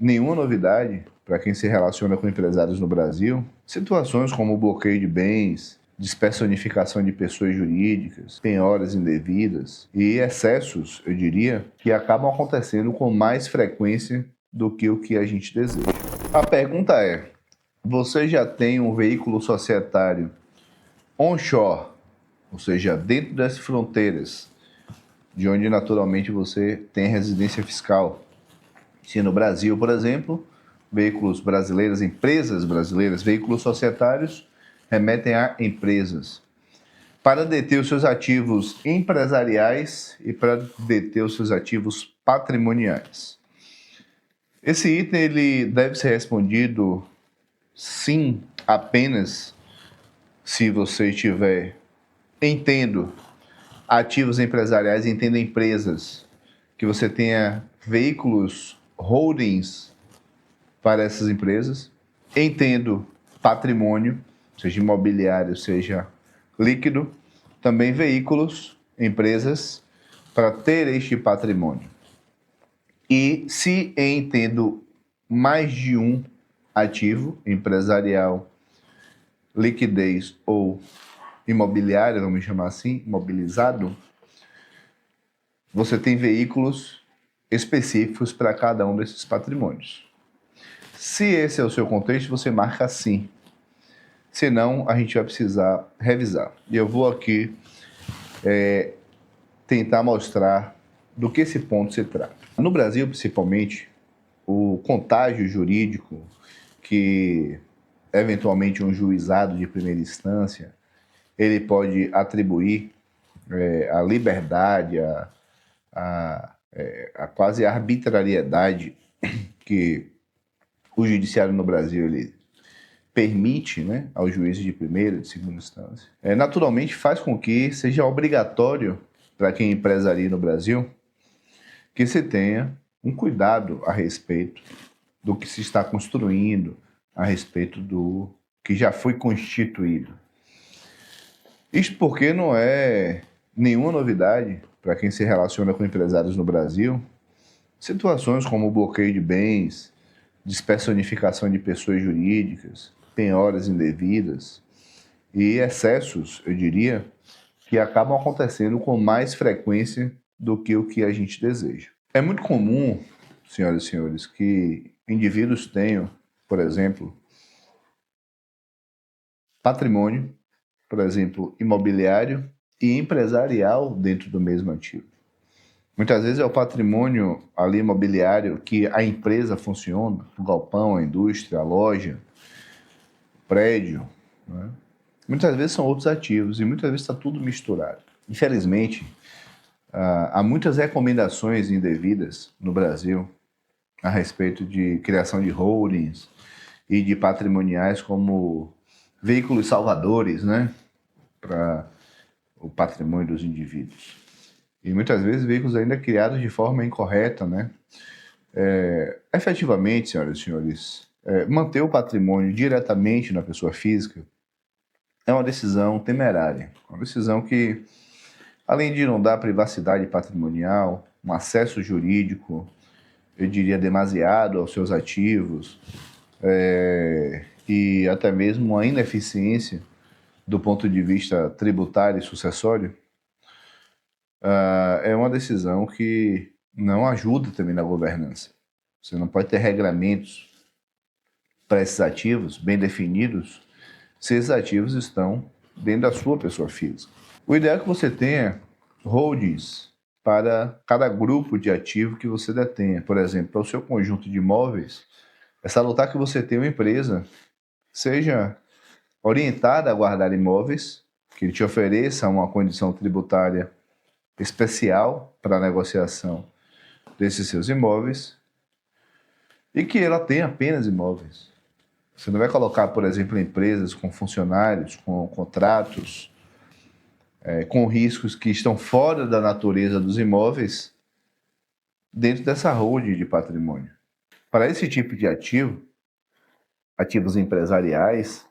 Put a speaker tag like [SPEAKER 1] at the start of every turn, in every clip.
[SPEAKER 1] nenhuma novidade para quem se relaciona com empresários no Brasil. Situações como o bloqueio de bens, despersonificação de pessoas jurídicas, penhoras indevidas e excessos, eu diria, que acabam acontecendo com mais frequência do que o que a gente deseja. A pergunta é: você já tem um veículo societário onshore, ou seja, dentro das fronteiras, de onde naturalmente você tem residência fiscal? Se no Brasil, por exemplo, veículos brasileiros, empresas brasileiras, veículos societários remetem a empresas para deter os seus ativos empresariais e para deter os seus ativos patrimoniais. Esse item ele deve ser respondido sim, apenas se você tiver, entendo, ativos empresariais, entendo empresas, que você tenha veículos holdings para essas empresas, entendo patrimônio, seja imobiliário, seja líquido, também veículos, empresas, para ter este patrimônio. E se entendo mais de um ativo empresarial, liquidez ou imobiliário, vamos chamar assim, imobilizado, você tem veículos específicos para cada um desses patrimônios. Se esse é o seu contexto, você marca sim. Senão, a gente vai precisar revisar. E eu vou aqui tentar mostrar do que esse ponto se trata. No Brasil, principalmente, o contágio jurídico que, eventualmente, um juizado de primeira instância, ele pode atribuir a liberdade, a quase arbitrariedade que o judiciário no Brasil ele permite, né, aos juízes de primeira e de segunda instância, naturalmente faz com que seja obrigatório para quem empresaria no Brasil que se tenha um cuidado a respeito do que se está construindo, a respeito do que já foi constituído. Isto porque não é nenhuma novidade para quem se relaciona com empresários no Brasil. Situações como o bloqueio de bens, despersonificação de pessoas jurídicas, penhoras indevidas e excessos, eu diria, que acabam acontecendo com mais frequência do que o que a gente deseja. É muito comum, senhoras e senhores, que indivíduos tenham, por exemplo, patrimônio, por exemplo, imobiliário e empresarial dentro do mesmo ativo. Muitas vezes é o patrimônio ali imobiliário que a empresa funciona, o galpão, a indústria, a loja, o prédio, né? Muitas vezes são outros ativos e muitas vezes está tudo misturado. Infelizmente, há muitas recomendações indevidas no Brasil a respeito de criação de holdings e de patrimoniais como veículos salvadores, né, para o patrimônio dos indivíduos. E muitas vezes veículos ainda criados de forma incorreta, né? Efetivamente, senhoras e senhores, manter o patrimônio diretamente na pessoa física é uma decisão temerária, uma decisão que, além de não dar privacidade patrimonial, um acesso jurídico, eu diria, demasiado aos seus ativos, e até mesmo uma ineficiência do ponto de vista tributário e sucessório, é uma decisão que não ajuda também na governança. Você não pode ter regramentos para esses ativos bem definidos se esses ativos estão dentro da sua pessoa física. O ideal é que você tenha holdings para cada grupo de ativo que você detenha. Por exemplo, para o seu conjunto de imóveis, é salutar que você tenha uma empresa, seja orientada a guardar imóveis, que ele te ofereça uma condição tributária especial para a negociação desses seus imóveis e que ela tenha apenas imóveis. Você não vai colocar, por exemplo, empresas com funcionários, com contratos, com riscos que estão fora da natureza dos imóveis dentro dessa holding de patrimônio. Para esse tipo de ativo, ativos empresariais,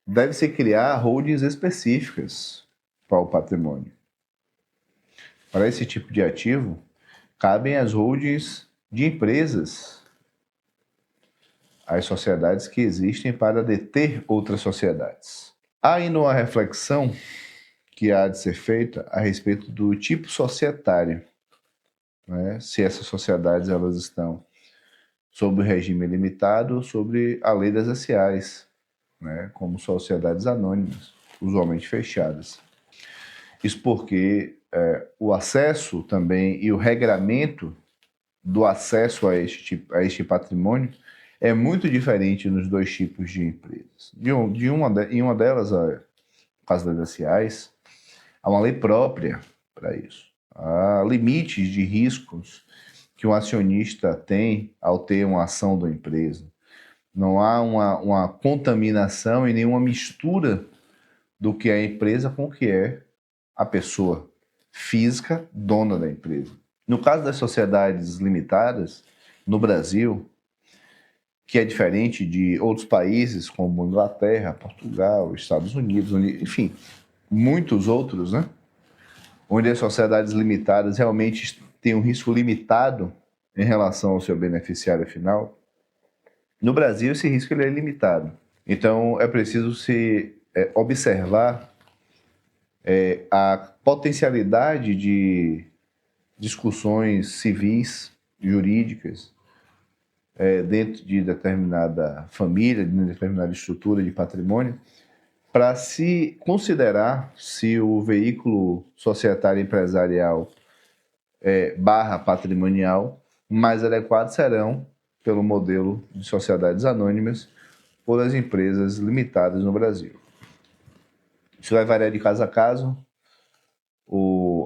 [SPEAKER 1] deve-se criar holdings específicas para o patrimônio. Para esse tipo de ativo, cabem as holdings de empresas as sociedades que existem para deter outras sociedades. Há ainda uma reflexão que há de ser feita a respeito do tipo societário, né? Se essas sociedades elas estão sob o regime limitado ou sobre a lei das SAs, né? Como sociedades anônimas, usualmente fechadas. Isso porque o acesso também e o regramento do acesso a este patrimônio é muito diferente nos dois tipos de empresas. Em uma delas, no caso das SAs, há uma lei própria para isso. Há limites de riscos que um acionista tem ao ter uma ação da empresa. Não há uma contaminação e nenhuma mistura do que é a empresa com o que é a pessoa física dona da empresa. No caso das sociedades limitadas, no Brasil, que é diferente de outros países como Inglaterra, Portugal, Estados Unidos, enfim, muitos outros, né? Onde as sociedades limitadas realmente têm um risco limitado em relação ao seu beneficiário final. No Brasil, esse risco ele é limitado. Então, é preciso se observar a potencialidade de discussões civis, jurídicas, dentro de determinada família, de determinada estrutura de patrimônio, para se considerar se o veículo societário empresarial barra patrimonial mais adequado serão pelo modelo de sociedades anônimas ou das empresas limitadas no Brasil. Isso vai variar de caso a caso.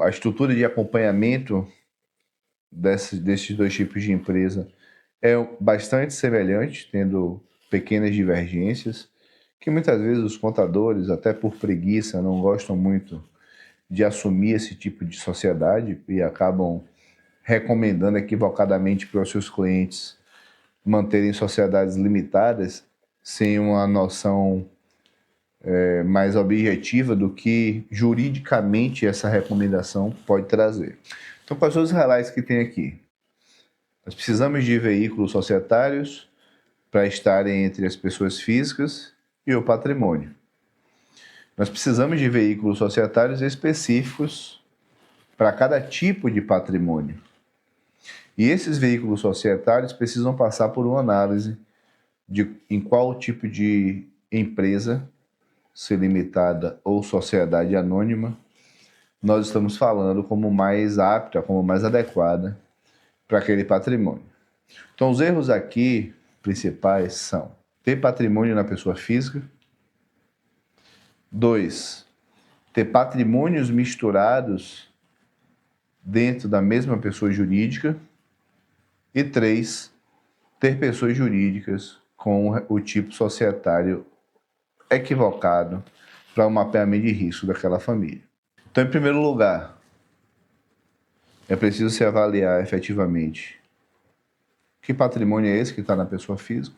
[SPEAKER 1] A estrutura de acompanhamento desses dois tipos de empresa é bastante semelhante, tendo pequenas divergências, que muitas vezes os contadores, até por preguiça, não gostam muito de assumir esse tipo de sociedade e acabam recomendando equivocadamente para os seus clientes manterem sociedades limitadas sem uma noção mais objetiva do que juridicamente essa recomendação pode trazer. Então, quais são os highlights que tem aqui? Nós precisamos de veículos societários para estarem entre as pessoas físicas e o patrimônio. Nós precisamos de veículos societários específicos para cada tipo de patrimônio. E esses veículos societários precisam passar por uma análise de em qual tipo de empresa, se limitada ou sociedade anônima, nós estamos falando como mais apta, como mais adequada para aquele patrimônio. Então, os erros aqui principais são ter patrimônio na pessoa física. 2. Ter patrimônios misturados dentro da mesma pessoa jurídica. E 3. Ter pessoas jurídicas com o tipo societário equivocado para o mapeamento de risco daquela família. Então, em primeiro lugar, é preciso se avaliar efetivamente que patrimônio é esse que está na pessoa física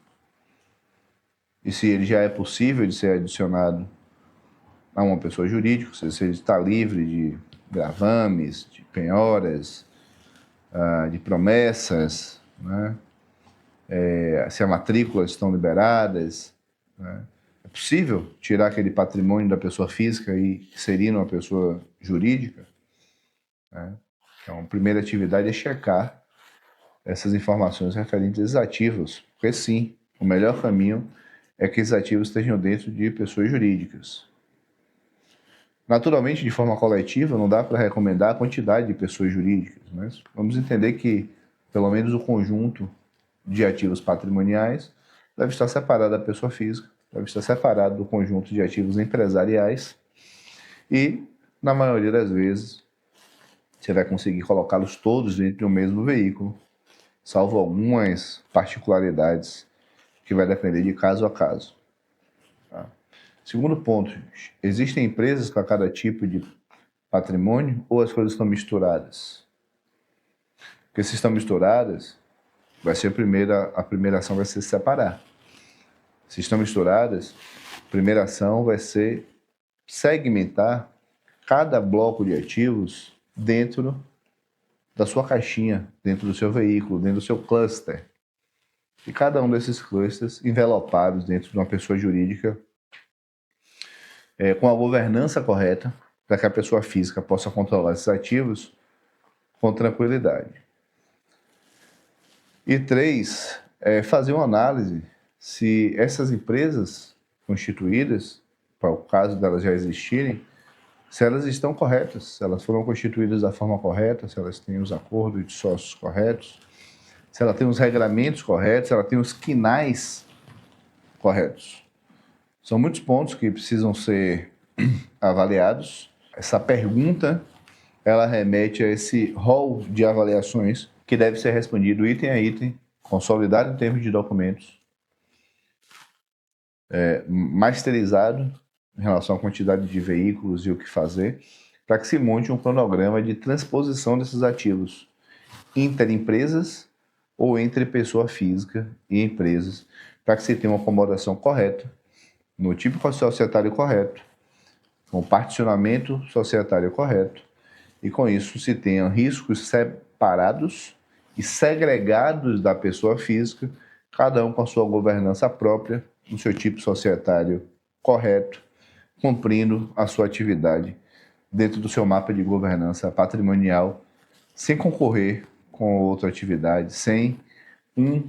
[SPEAKER 1] e se ele já é possível de ser adicionado a uma pessoa jurídica, se ele está livre de gravames, de penhoras, de promessas, né? Se as matrículas estão liberadas, né? É possível tirar aquele patrimônio da pessoa física e inserir numa pessoa jurídica, né? Então, a primeira atividade é checar essas informações referentes aos ativos, porque sim, o melhor caminho é que esses ativos estejam dentro de pessoas jurídicas. Naturalmente, de forma coletiva, não dá para recomendar a quantidade de pessoas jurídicas, mas vamos entender que, pelo menos, o conjunto de ativos patrimoniais deve estar separado da pessoa física, deve estar separado do conjunto de ativos empresariais e, na maioria das vezes, você vai conseguir colocá-los todos dentro de um mesmo veículo, salvo algumas particularidades que vai depender de caso a caso. Tá? Segundo ponto, existem empresas para cada tipo de patrimônio ou as coisas estão misturadas? Porque se estão misturadas, vai ser a primeira ação vai ser separar. Se estão misturadas, a primeira ação vai ser segmentar cada bloco de ativos dentro da sua caixinha, dentro do seu veículo, dentro do seu cluster. E cada um desses clusters envelopados dentro de uma pessoa jurídica com a governança correta, para que a pessoa física possa controlar esses ativos com tranquilidade. E 3, fazer uma análise se essas empresas constituídas, para o caso delas já existirem, se elas estão corretas, se elas foram constituídas da forma correta, se elas têm os acordos de sócios corretos, se ela tem os regramentos corretos, se ela tem os quinais corretos. São muitos pontos que precisam ser avaliados. Essa pergunta, ela remete a esse rol de avaliações que deve ser respondido item a item, consolidado em termos de documentos, masterizado em relação à quantidade de veículos e o que fazer, para que se monte um cronograma de transposição desses ativos interempresas ou entre pessoa física e empresas, para que se tenha uma acomodação correta, no tipo societário correto, com o particionamento societário correto, e com isso se tenham riscos separados e segregados da pessoa física, cada um com a sua governança própria, no seu tipo societário correto, cumprindo a sua atividade dentro do seu mapa de governança patrimonial, sem concorrer com outra atividade, sem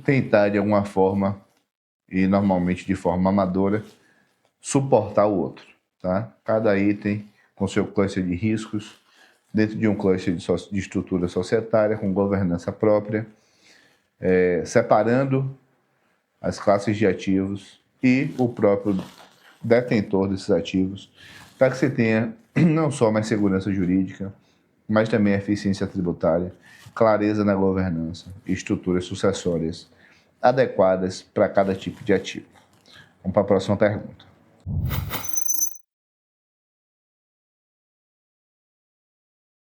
[SPEAKER 1] tentar de alguma forma, e normalmente de forma amadora, suportar o outro. Tá? Cada item com seu cluster de riscos, dentro de um cluster de estrutura societária, com governança própria, separando as classes de ativos e o próprio detentor desses ativos, para que você tenha não só mais segurança jurídica, mas também eficiência tributária, clareza na governança e estruturas sucessórias adequadas para cada tipo de ativo. Vamos para a próxima pergunta.